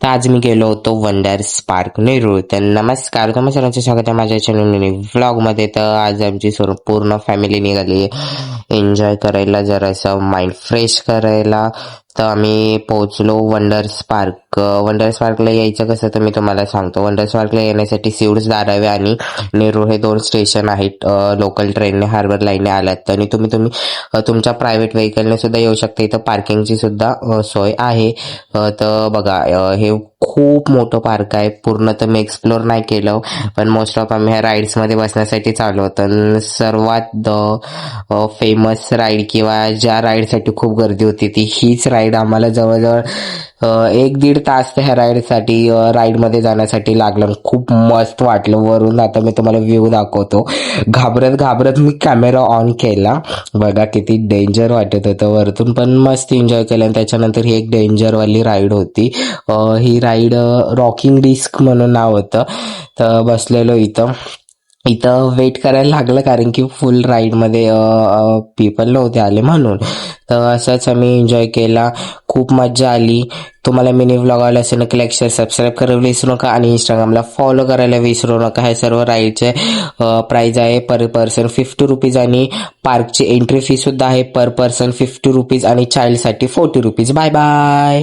तर आज मी गेलो होतो वंडर्स पार्क नेरूळ. तर नमस्कार, तुम्हा सर्वांचं स्वागत आहे माझ्या चॅनल व्लॉगमध्ये. तर आज आमची पूर्ण फॅमिली निघाली एन्जॉय करायला, जरासं माइंड फ्रेश करायला. तर आम्ही पोहोचलो वंडर्स पार्क. वंडर्स पार्कला यायचं कसं तर मी तुम्हाला सांगतो. वंडर्स पार्कला येण्यासाठी सिवड्स, धारावी आणि नेरूळ हे 2 स्टेशन आहेत. लोकल ट्रेनने, हार्बर लाईनने आलात आणि तुम्ही तुमच्या प्रायव्हेट व्हेकलने सुद्धा येऊ शकता. इथं पार्किंगची सुद्धा सोय आहे. तर बघा, हे खूप मोठं पार्क आहे. पूर्ण तर मी एक्सप्लोर नाही केलं, पण मोस्ट ऑफ आम्ही ह्या राईड्समध्ये बसण्यासाठी चालू होतं. सर्वात फेमस राईड किंवा ज्या राईडसाठी खूप गर्दी होती ती हीच राईड. आम्हाला जवळजवळ 1-1.5 तास ह्या राईडमध्ये जाण्यासाठी लागलं. खूप मस्त वाटलं. वरून आता मी तुम्हाला व्ह्यू दाखवतो. घाबरत घाबरत मी कॅमेरा ऑन केला. बघा किती डेंजर वाटत होतं. वरतून पण मस्त एन्जॉय केलं. आणि त्याच्यानंतर ही एक डेंजरवाली राईड होती. ही राईड रॉकिंग डिस्क म्हणून नाव होतं. तर बसलेलो इथं वेट करायला लागलं, कारण की फुल राईडमध्ये पीपल नव्हते आले म्हणून. तर असंच आम्ही एन्जॉय केला. खूप मजा आली. तुम्हाला मिनी व्लॉग आवडला असेल नक्की लाईक, शेअर, सबस्क्राईब करायला विसरू नका आणि इंस्टाग्रामला फॉलो करायला विसरू नका. हे सर्व राईडचे प्राइस आहे पर पर्सन ₹50 आणि पार्कची एंट्री फी सुद्धा आहे पर पर्सन ₹50 आणि चाइल्डसाठी ₹40. Bye bye.